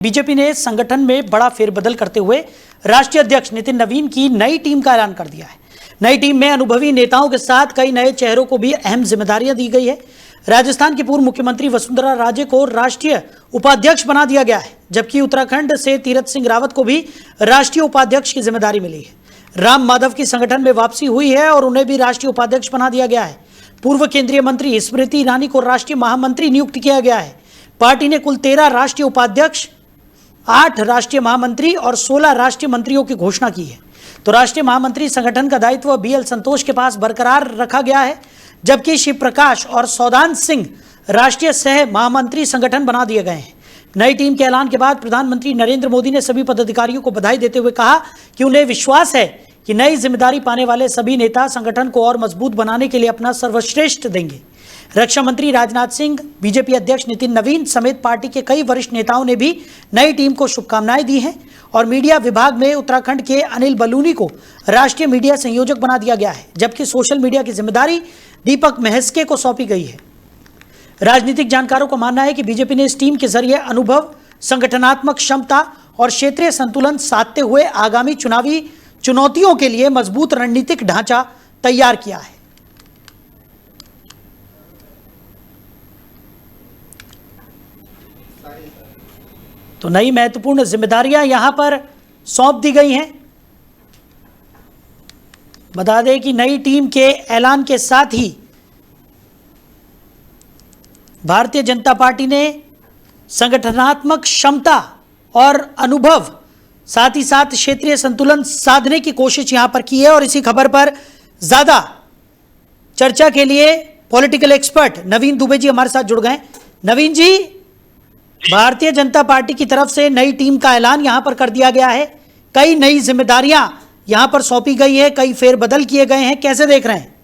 BJP ने संगठन में बड़ा फेरबदल करते हुए राष्ट्रीय अध्यक्ष नितिन नवीन की नई टीम का ऐलान कर दिया है। नई टीम में अनुभवी नेताओं के साथ कई नए चेहरों को भी अहम जिम्मेदारियां दी गई है। राजस्थान की पूर्व मुख्यमंत्री वसुंधरा राजे को राष्ट्रीय उपाध्यक्ष बना दिया गया है, जबकि उत्तराखंड से तीरथ सिंह रावत को भी राष्ट्रीय उपाध्यक्ष की जिम्मेदारी मिली है। राम माधव की संगठन में वापसी हुई है और उन्हें भी राष्ट्रीय उपाध्यक्ष बना दिया गया है। पूर्व केंद्रीय मंत्री स्मृति ईरानी को राष्ट्रीय महामंत्री नियुक्त किया गया है। पार्टी ने कुल 13 राष्ट्रीय उपाध्यक्ष, 8 राष्ट्रीय महामंत्री और 16 राष्ट्रीय मंत्रियों की घोषणा की है। तो राष्ट्रीय महामंत्री संगठन का दायित्व BL संतोष के पास बरकरार रखा गया है, जबकि शिव प्रकाश और सौदान सिंह राष्ट्रीय सह महामंत्री संगठन बना दिए गए हैं। नई टीम के ऐलान के बाद प्रधानमंत्री नरेंद्र मोदी ने सभी पदाधिकारियों को बधाई देते हुए कहा कि उन्हें विश्वास है कि नई जिम्मेदारी पाने वाले सभी नेता संगठन को और मजबूत बनाने के लिए अपना सर्वश्रेष्ठ देंगे। रक्षा मंत्री राजनाथ सिंह, बीजेपी अध्यक्ष नितिन नवीन समेत पार्टी के कई वरिष्ठ नेताओं ने भी नई टीम को शुभकामनाएं दी हैं और मीडिया विभाग में उत्तराखंड के अनिल बलूनी को राष्ट्रीय मीडिया संयोजक बना दिया गया है, जबकि सोशल मीडिया की जिम्मेदारी दीपक महस्के को सौंपी गई है। राजनीतिक जानकारों का मानना है कि बीजेपी ने इस टीम के जरिए अनुभव, संगठनात्मक क्षमता और क्षेत्रीय संतुलन साधते हुए आगामी चुनावी चुनौतियों के लिए मजबूत रणनीतिक ढांचा तैयार किया है। तो नई महत्वपूर्ण जिम्मेदारियां यहां पर सौंप दी गई हैं। बता दें कि नई टीम के ऐलान के साथ ही भारतीय जनता पार्टी ने संगठनात्मक क्षमता और अनुभव, साथ ही साथ क्षेत्रीय संतुलन साधने की कोशिश यहां पर की है। और इसी खबर पर ज्यादा चर्चा के लिए पॉलिटिकल एक्सपर्ट नवीन दुबे जी हमारे साथ जुड़ गए। नवीन जी, भारतीय जनता पार्टी की तरफ से नई टीम का ऐलान यहां पर कर दिया गया है, कई नई जिम्मेदारियां यहां पर सौंपी गई है, कई फेरबदल किए गए हैं, कैसे देख रहे हैं?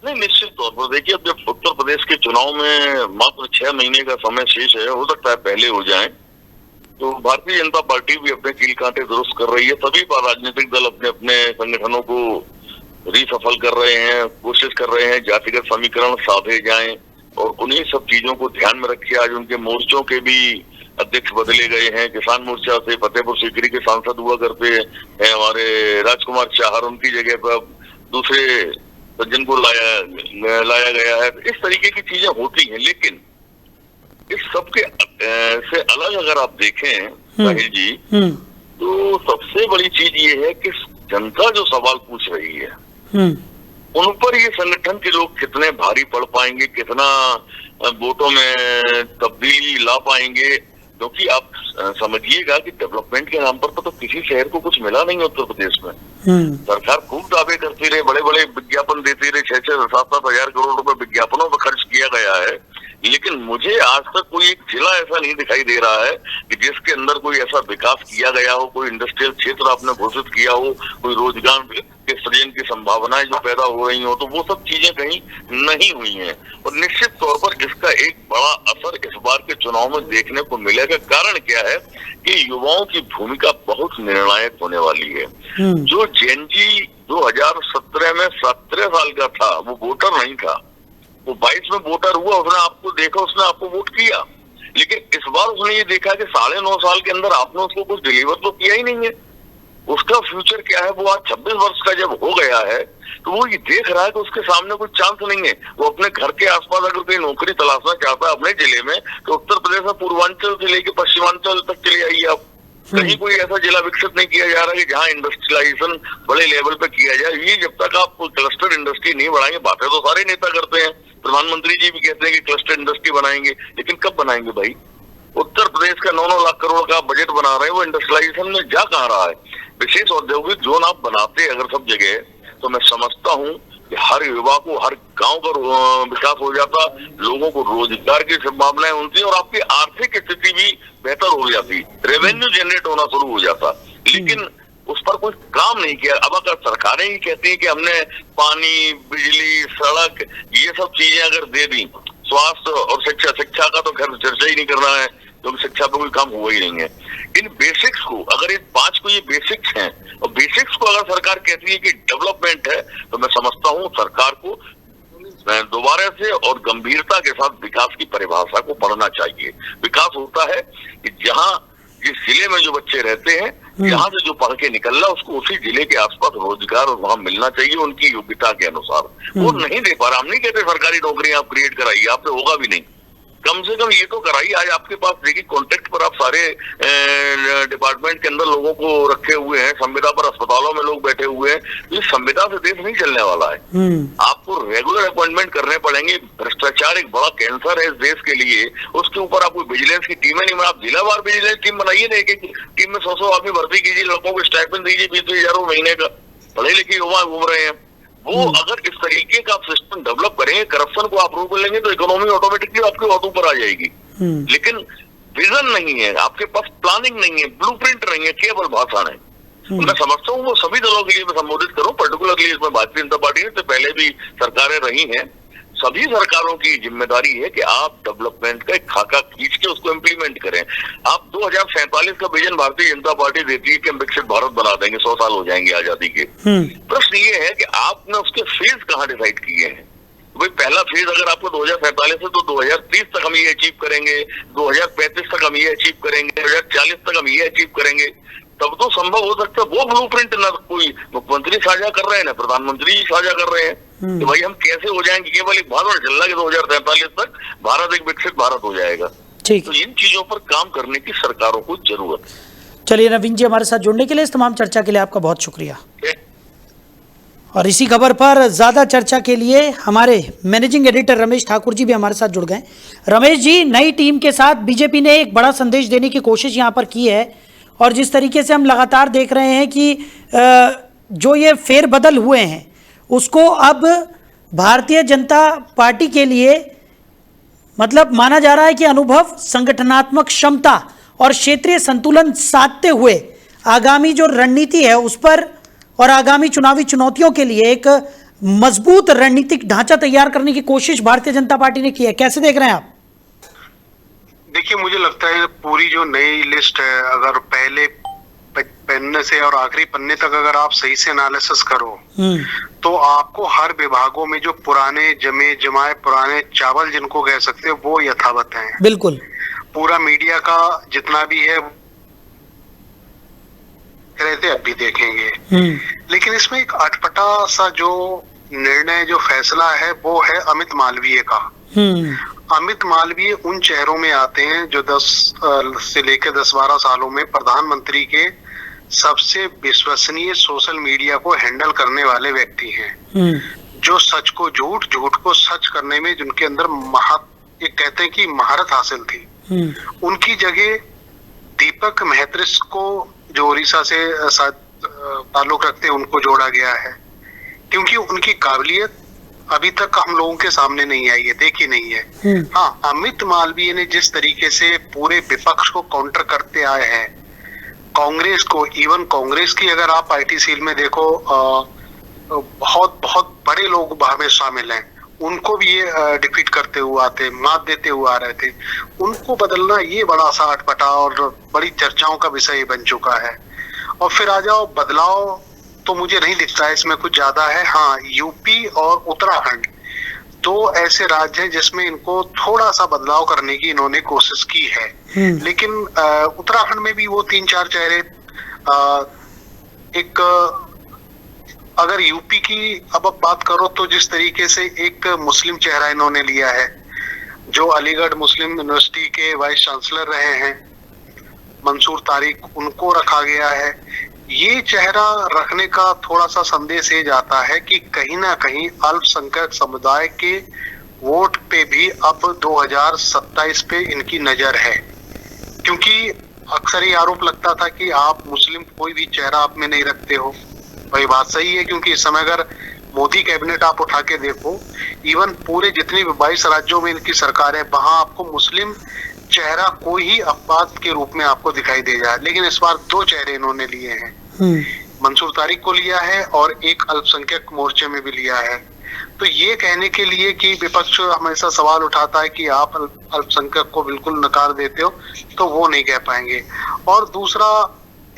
नहीं, निश्चित तौर पर देखिए, अब जब उत्तर प्रदेश के चुनाव में मात्र 6 महीने का समय शेष है, हो सकता है पहले हो जाए, तो भारतीय जनता पार्टी भी अपने कील कांटे दुरुस्त कर रही है। सभी राजनीतिक दल अपने अपने संगठनों को रीसफल कर रहे हैं, कोशिश कर रहे हैं जातिगत समीकरण साधे जाएं, और उन्हीं सब चीजों को ध्यान में रखे आज उनके मोर्चों के भी अध्यक्ष बदले गए हैं। किसान मोर्चा से फतेहपुर सीकरी के सांसद हुआ करते हैं हमारे राजकुमार चाहर, उनकी जगह पर दूसरे सज्जन को लाया गया है। इस तरीके की चीजें होती हैं, लेकिन इस सब के से अलग अगर आप देखें साहिल जी, तो सबसे बड़ी चीज ये है कि जनता जो सवाल पूछ रही है उन पर ये संगठन के लोग कितने भारी पड़ पाएंगे, कितना वोटों में तब्दीली ला पाएंगे। क्योंकि आप समझिएगा कि डेवलपमेंट के नाम पर तो किसी शहर को कुछ मिला नहीं उत्तर प्रदेश में। सरकार खूब दावे करती रहे, बड़े बड़े विज्ञापन देती रहे, 6-6, 7-7 हजार करोड़ रुपए विज्ञापनों पर खर्च किया गया है, लेकिन मुझे आज तक कोई एक जिला ऐसा नहीं दिखाई दे रहा है कि जिसके अंदर कोई ऐसा विकास किया गया हो, कोई इंडस्ट्रियल क्षेत्र आपने घोषित किया हो, कोई रोजगार के सृजन की संभावनाएं जो पैदा हो रही हो, तो वो सब चीजें कहीं नहीं हुई हैं। और निश्चित तौर पर इसका एक बड़ा असर इस बार के चुनाव में देखने को मिलेगा। कारण क्या है कि युवाओं की भूमिका बहुत निर्णायक होने वाली है। जो जेनजी 2017 में 17 साल का था, वो वोटर नहीं था, वो 22 में वोटर हुआ, उसने आपको देखा, उसने आपको वोट किया, लेकिन इस बार उसने ये देखा कि 9.5 साल के अंदर आपने उसको कुछ डिलीवर तो किया ही नहीं है। उसका फ्यूचर क्या है, वो आज 26 वर्ष का जब हो गया है, तो वो ये देख रहा है कि उसके सामने कोई चांस नहीं है। वो अपने घर के आसपास अगर कोई नौकरी तलाशना चाहता है अपने जिले में, तो उत्तर प्रदेश में पूर्वांचल से लेकर पश्चिमांचल तक चले आइए आप, कहीं कोई ऐसा जिला विकसित नहीं किया जा रहा है कि जहाँ इंडस्ट्रियलाइजेशन बड़े लेवल पे किया जाए। ये जब तक आप क्लस्टर इंडस्ट्री नहीं बढ़ाएंगे, बातें तो सारे नेता करते हैं, प्रधानमंत्री जी भी कहते हैं कि क्लस्टर इंडस्ट्री बनाएंगे, लेकिन कब बनाएंगे भाई? उत्तर प्रदेश का 9-9 लाख करोड़ का बजट बना रहे हैं, वो इंडस्ट्रियलाइजेशन में जा कहाँ रहा है? विशेष औद्योगिक जोन आप बनाते अगर सब जगह, तो मैं समझता हूँ कि हर युवा को, हर गांव का विकास हो जाता, लोगों को रोजगार की संभावनाएं होती और आपकी आर्थिक स्थिति भी बेहतर हो जाती, रेवेन्यू जनरेट होना शुरू हो जाता। लेकिन उस पर कोई काम नहीं किया। अब अगर सरकारें ही कहती हैं कि हमने पानी, बिजली, सड़क, ये सब चीजें अगर दे दी, स्वास्थ्य और शिक्षा का तो खैर चर्चा ही नहीं करना है, क्योंकि शिक्षा पे कोई काम हुआ ही नहीं है। इन बेसिक्स को, अगर इन 5 को ये बेसिक्स हैं, और बेसिक्स को अगर सरकार कहती है कि डेवलपमेंट है, तो मैं समझता हूँ सरकार को दोबारा से और गंभीरता के साथ विकास की परिभाषा को पढ़ना चाहिए। विकास होता है कि जहां जिस जिले में जो बच्चे रहते हैं, जहां से जो पढ़ के निकल रहा उसको उसी जिले के आसपास रोजगार और वहां मिलना चाहिए उनकी योग्यता के अनुसार। वो नहीं दे पा रहा। हम नहीं कहते सरकारी नौकरी आप क्रिएट कराइए, आपसे होगा भी नहीं, कम से कम ये तो कराइए। आज आपके पास देखिए कॉन्ट्रैक्ट पर आप सारे डिपार्टमेंट के अंदर लोगों को रखे हुए हैं, संविदा पर अस्पतालों में लोग बैठे हुए हैं। तो संविदा से देश नहीं चलने वाला है। आपको रेगुलर अपॉइंटमेंट करने पड़ेंगे। भ्रष्टाचार एक बड़ा कैंसर है इस देश के लिए। उसके ऊपर आपको विजिलेंस की टीमें नहीं बना, आप जिलावार विजिलेंस टीम बनाइए ना, एक टीम में 100 आदमी भर्ती कीजिए, लोगों को स्टाइपेंड दीजिए 20,000 महीने का। पढ़े लिखे युवा घूम रहे हैं, वो अगर इस तरीके का आप सिस्टम डेवलप करेंगे, करप्शन को आप रोक लेंगे तो इकोनॉमी ऑटोमेटिकली आपके हाथों पर आ जाएगी। लेकिन विजन नहीं है, आपके पास प्लानिंग नहीं है, ब्लूप्रिंट नहीं है, केवल भाषण है। मैं समझता हूँ वो सभी दलों के लिए मैं संबोधित करूँ, पर्टिकुलरली इसमें भारतीय जनता पार्टी से पहले भी सरकारें रही हैं। सभी सरकारों की जिम्मेदारी है कि आप डेवलपमेंट का एक खाका खींच के उसको इम्प्लीमेंट करें। आप 2047 का विजन भारतीय जनता पार्टी देती है कि हम विकसित भारत बना देंगे, 100 साल हो जाएंगे आजादी के। प्रश्न ये है कि आपने उसके फेज कहाँ डिसाइड किए हैं। भाई पहला फेज अगर आपको 2047 है तो 2030 तक हम ये अचीव करेंगे, 2035 तक हम ये अचीव करेंगे, 2040 तक हम ये अचीव करेंगे, तब तो संभव हो सकता है। वो ब्लूप्रिंट ना कोई मुख्यमंत्री साझा कर रहे हैं ना प्रधानमंत्री साझा कर रहे हैं कि भाई हम कैसे हो जाएंगे। केवल एक भाषण चल रहा है कि 2043 तक भारत एक विकसित भारत हो जाएगा। ठीक, तो इन चीजों पर काम करने की सरकारों को जरूरत है। चलिए नवीन जी, हमारे साथ जुड़ने के लिए, इस तमाम चर्चा के लिए आपका बहुत शुक्रिया। और इसी खबर पर ज्यादा चर्चा के लिए हमारे मैनेजिंग एडिटर रमेश ठाकुर जी भी हमारे साथ जुड़ गए। रमेश जी, नई टीम के साथ बीजेपी ने एक बड़ा संदेश देने की कोशिश यहाँ पर की है, और जिस तरीके से हम लगातार देख रहे हैं कि जो ये फेरबदल हुए हैं उसको अब भारतीय जनता पार्टी के लिए मतलब माना जा रहा है कि अनुभव, संगठनात्मक क्षमता और क्षेत्रीय संतुलन साधते हुए आगामी जो रणनीति है उस पर और आगामी चुनावी चुनौतियों के लिए एक मजबूत रणनीतिक ढांचा तैयार करने की कोशिश भारतीय जनता पार्टी ने की है। कैसे देख रहे हैं आप? देखिए, मुझे लगता है पूरी जो नई लिस्ट है, अगर पहले पन्ने से और आखिरी पन्ने तक अगर आप सही से एनालिसिस करो तो आपको हर विभागों में जो पुराने जमाए पुराने चावल जिनको कह सकते हो वो यथावत हैं। बिल्कुल। पूरा मीडिया का जितना भी है रहते अब भी देखेंगे। लेकिन इसमें एक अटपटा सा जो निर्णय, जो फैसला है वो है अमित मालवीय का। अमित मालवीय उन चेहरों में आते हैं जो 10 से लेकर 10-12 सालों में प्रधानमंत्री के सबसे विश्वसनीय सोशल मीडिया को हैंडल करने वाले व्यक्ति हैं, जो सच को झूठ, झूठ को सच करने में जिनके अंदर एक कहते हैं कि महारत हासिल थी। उनकी जगह दीपक महत्रिस को, जो उड़ीसा से ताल्लुक रखते हैं, उनको जोड़ा गया है, क्योंकि उनकी काबिलियत अभी तक हम लोगों के सामने नहीं आई है, देखी नहीं है। हाँ, अमित मालवीय ने जिस तरीके से पूरे विपक्ष को काउंटर करते आए हैं, कांग्रेस को, इवन कांग्रेस की अगर आप आईटी सेल में देखो, बहुत बहुत बड़े लोग बाहर में शामिल हैं, उनको भी ये डिफीट करते हुए आते, मात देते हुए आ रहे थे। उनको बदलना ये बड़ा सा अटपटा और बड़ी चर्चाओं का विषय बन चुका है। और फिर आ जाओ बदलाव, तो मुझे नहीं दिखता है इसमें कुछ ज्यादा है। हाँ, यूपी और उत्तराखंड दो ऐसे राज्य हैं जिसमें इनको थोड़ा सा बदलाव करने की इन्होंने कोशिश की है। लेकिन उत्तराखंड में भी वो 3-4 चेहरे, एक अगर यूपी की अब बात करो तो जिस तरीके से एक मुस्लिम चेहरा इन्होंने लिया है, जो अलीगढ़ मुस्लिम यूनिवर्सिटी के वाइस चांसलर रहे हैं, मंसूर तारिक, उनको रखा गया है। ये चेहरा रखने का थोड़ा सा संदेश ये जाता है कि कहीं ना कहीं अल्पसंख्यक समुदाय के वोट पे भी अब 2027 पे इनकी नजर है, क्योंकि अक्सर ये आरोप लगता था कि आप मुस्लिम कोई भी चेहरा आप में नहीं रखते हो। वही बात सही है, क्योंकि इस समय अगर मोदी कैबिनेट आप उठा के देखो, इवन पूरे जितने भी 22 राज्यों में इनकी सरकार है, वहां आपको मुस्लिम चेहरा कोई ही अपवाद के रूप में आपको दिखाई दे जाए। लेकिन इस बार 2 चेहरे इन्होंने लिए हैं, मंसूर तारिक को लिया है और एक अल्पसंख्यक मोर्चे में भी लिया है। तो ये कहने के लिए कि विपक्ष हमेशा सवाल उठाता है कि आप अल्पसंख्यक को बिल्कुल नकार देते हो, तो वो नहीं कह पाएंगे। और दूसरा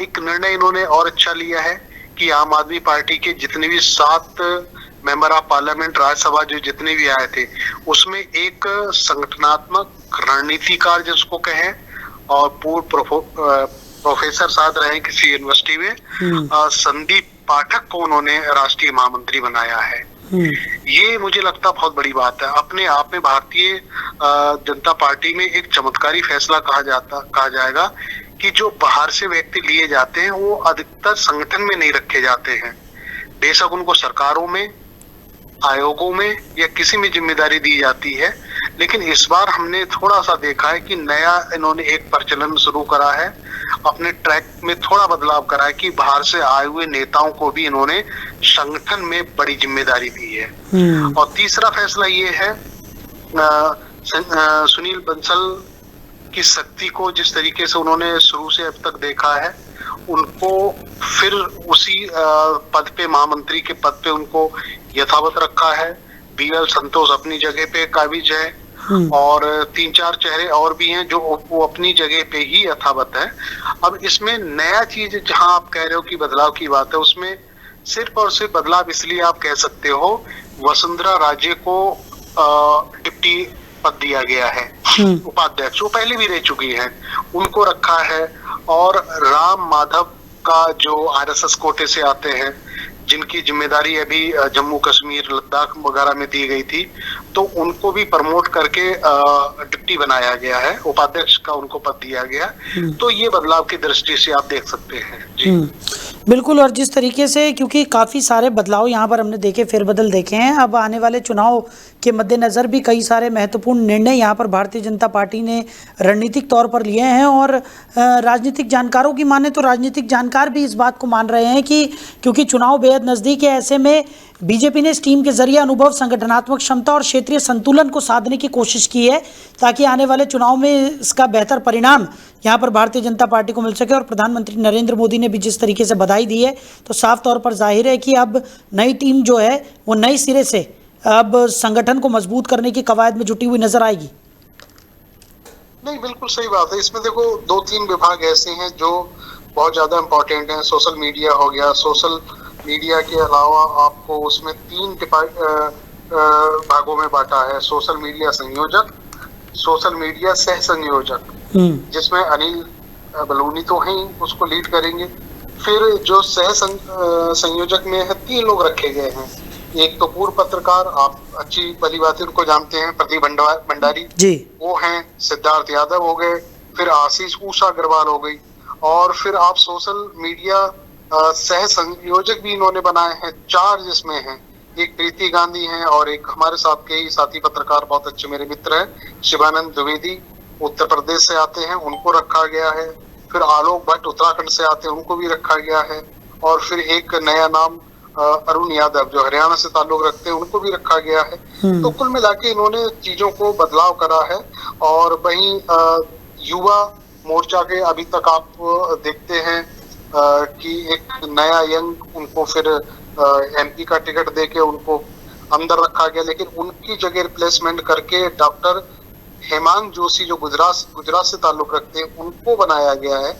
एक निर्णय इन्होंने और अच्छा लिया है कि आम आदमी पार्टी के जितने भी 7 मेंबर ऑफ पार्लियामेंट, राज्यसभा जो जितने भी आए थे, उसमें एक संगठनात्मक रणनीतिकार जिसको कहें, और पूर्व प्रोफेसर साथ रहे किसी यूनिवर्सिटी में, संदीप पाठक को उन्होंने राष्ट्रीय महामंत्री बनाया है। ये मुझे लगता बहुत बड़ी बात है। अपने आप में भारतीय जनता पार्टी में एक चमत्कारी फैसला कहा जाएगा कि जो बाहर से व्यक्ति लिए जाते हैं वो अधिकतर संगठन में नहीं रखे जाते हैं। बेशक उनको सरकारों में, आयोगों में या किसी में जिम्मेदारी दी जाती है, लेकिन इस बार हमने थोड़ा सा देखा है कि नया इन्होंने एक प्रचलन शुरू करा है, अपने ट्रैक में थोड़ा बदलाव करा है कि बाहर से आए हुए नेताओं को भी इन्होंने संगठन में बड़ी जिम्मेदारी दी है। और तीसरा फैसला ये है, सुनील बंसल की शक्ति को जिस तरीके से उन्होंने शुरू से अब तक देखा है, उनको फिर उसी पद पे, महामंत्री के पद पे उनको यथावत रखा है। बीएल संतोष अपनी जगह पे काबिज है, और 3-4 चेहरे और भी हैं जो वो अपनी जगह पे ही यथावत है। अब इसमें नया चीज जहां आप कह रहे हो कि बदलाव की बात है, उसमें सिर्फ और सिर्फ बदलाव इसलिए आप कह सकते हो, वसुंधरा राजे को डिप्टी पद दिया गया है, उपाध्यक्ष, वो पहले भी रह चुकी हैं, उनको रखा है। और राम माधव का जो आरएसएस कोटे से आते हैं, जिनकी जिम्मेदारी अभी जम्मू कश्मीर, लद्दाख वगैरह में दी गई थी, तो उनको भी प्रमोट करके डिप्टी बनाया गया है, उपाध्यक्ष का उनको पद दिया गया। तो ये बदलाव की दृष्टि से आप देख सकते हैं। जी बिल्कुल। और जिस तरीके से, क्योंकि काफ़ी सारे बदलाव यहाँ पर हमने देखे, फेरबदल देखे हैं, अब आने वाले चुनाव के मद्देनज़र भी कई सारे महत्वपूर्ण निर्णय यहाँ पर भारतीय जनता पार्टी ने रणनीतिक तौर पर लिए हैं। और राजनीतिक जानकारों की माने तो राजनीतिक जानकार भी इस बात को मान रहे हैं कि क्योंकि चुनाव बेहद नज़दीक है, ऐसे में बीजेपी ने इस टीम के जरिए अनुभव, संगठनात्मक क्षमता और क्षेत्रीय संतुलन को साधने की कोशिश की है, ताकि आने वाले चुनाव में इसका बेहतर परिणाम यहाँ पर भारतीय जनता पार्टी को मिल सके। और प्रधानमंत्री नरेंद्र मोदी ने भी जिस तरीके से बधाई दी है, तो साफ तौर पर जाहिर है कि अब नई टीम जो है वो नए सिरे से अब संगठन को मजबूत करने की कवायद में जुटी हुई नजर आएगी। नहीं, बिल्कुल सही बात है। इसमें देखो 2-3 विभाग ऐसे हैं जो बहुत ज्यादा इम्पोर्टेंट हैं। सोशल मीडिया हो गया, सोशल मीडिया के अलावा आपको उसमें 3 भागों में बांटा है, सोशल मीडिया संयोजक, सोशल मीडिया सह संयोजक, जिसमें अनिल बलूनी तो हैं, उसको लीड करेंगे। फिर जो सह संयोजक में है 3 लोग रखे गए हैं। एक तो पूर्व पत्रकार, आप अच्छी भली बात उनको जानते हैं, प्रदीप भंडारी जी, वो हैं। सिद्धार्थ यादव हो गए, फिर आशीष उषा अग्रवाल हो गई, और फिर आप सोशल मीडिया सह संयोजक भी इन्होंने बनाए हैं 4, जिसमें हैं एक प्रीति गांधी हैं, और एक हमारे साथ के ही साथी पत्रकार, बहुत अच्छे मेरे मित्र हैं, शिवानंद द्विवेदी, उत्तर प्रदेश से आते हैं, उनको रखा गया है। फिर आलोक भट्ट उत्तराखंड से आते हैं, उनको भी रखा गया है। और फिर एक नया नाम अरुण यादव जो हरियाणा से ताल्लुक रखते हैं, उनको भी रखा गया है। तो कुल मिला के इन्होंने चीजों को बदलाव करा है। और वहीं युवा मोर्चा के अभी तक आप देखते हैं कि एक नया यंग, उनको फिर एमपी का टिकट देके उनको अंदर रखा गया, लेकिन उनकी जगह रिप्लेसमेंट करके डॉक्टर हेमांग जोशी जो गुजरात से ताल्लुक रखते हैं, उनको बनाया गया है।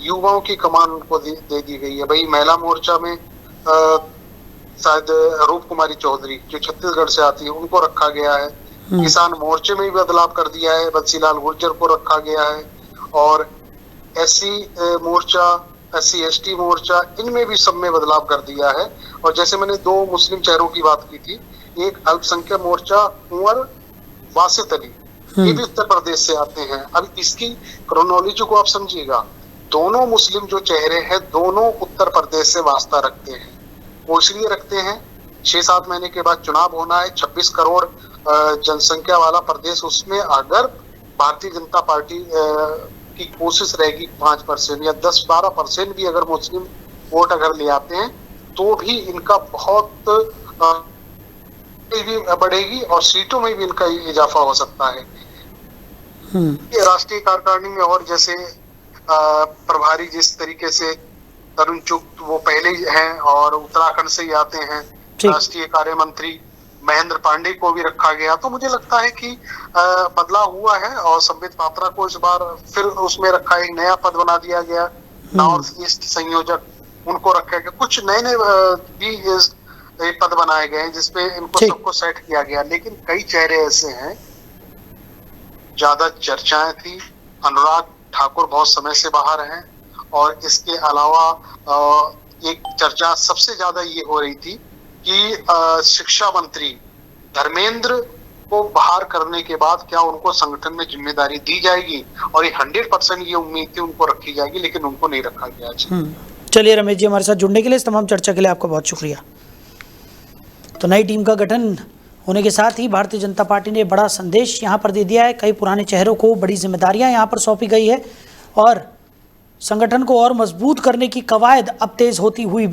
युवाओं की कमान उनको दे दी गई है। वही महिला मोर्चा में शायद रूप कुमारी चौधरी जो छत्तीसगढ़ से आती है, उनको रखा गया है। किसान मोर्चे में भी बदलाव कर दिया है, बंसीलाल गुर्जर को रखा गया है। और एससी मोर्चा, SC ST मोर्चा, इनमें भी सब में बदलाव कर दिया है। और जैसे मैंने 2 मुस्लिम चेहरों की बात की थी, एक अल्पसंख्यक मोर्चा कुंवर वासित अली, ये भी उत्तर प्रदेश से आते हैं। अब इसकी क्रोनोलॉजी को आप समझिएगा, दोनों मुस्लिम जो चेहरे हैं, दोनों उत्तर प्रदेश से वास्ता रखते हैं। वो इसलिए रखते हैं, 6-7 महीने के बाद चुनाव होना है, 26 करोड़ जनसंख्या वाला प्रदेश, उसमें अगर भारतीय जनता पार्टी की कोशिश रहेगी 5% या 10-12% भी अगर मुस्लिम वोट अगर ले आते हैं, तो भी इनका बहुत भी बढ़ेगी और सीटों में भी इनका इजाफा हो सकता है। राष्ट्रीय कार्यकारिणी में और जैसे प्रभारी जिस तरीके से तरुण चुग, वो पहले ही हैं और उत्तराखंड से ही आते हैं। राष्ट्रीय कार्य मंत्री महेंद्र पांडे को भी रखा गया। तो मुझे लगता है कि बदलाव हुआ है। और संबित पात्रा को इस बार फिर उसमें रखा, एक नया पद बना दिया गया, नॉर्थ ईस्ट संयोजक, उनको रखा गया। कुछ नए भी पद बनाए गए हैं जिसपे इनको ठीक। सबको सेट किया गया, लेकिन कई चेहरे ऐसे हैं, ज्यादा चर्चाएं थी, अनुराग ठाकुर बहुत समय से बाहर हैं, और इसके अलावा एक चर्चा सबसे ज्यादा ये हो रही थी कि शिक्षा मंत्री धर्मेंद्र को बाहर करने के बाद क्या उनको संगठन में जिम्मेदारी दी जाएगी, और ये 100% ये उम्मीद थी उनको रखी जाएगी, लेकिन उनको नहीं रखा गया। चलिए रमेश जी, हमारे साथ जुड़ने के लिए, इस तमाम चर्चा के लिए आपका बहुत शुक्रिया। तो नई टीम का गठन होने के साथ ही भारतीय जनता पार्टी ने बड़ा संदेश यहाँ पर दे दिया है। कई पुराने चेहरों को बड़ी जिम्मेदारियां यहाँ पर सौंपी गई है और संगठन को और मजबूत करने की कवायद अब तेज होती हुई भी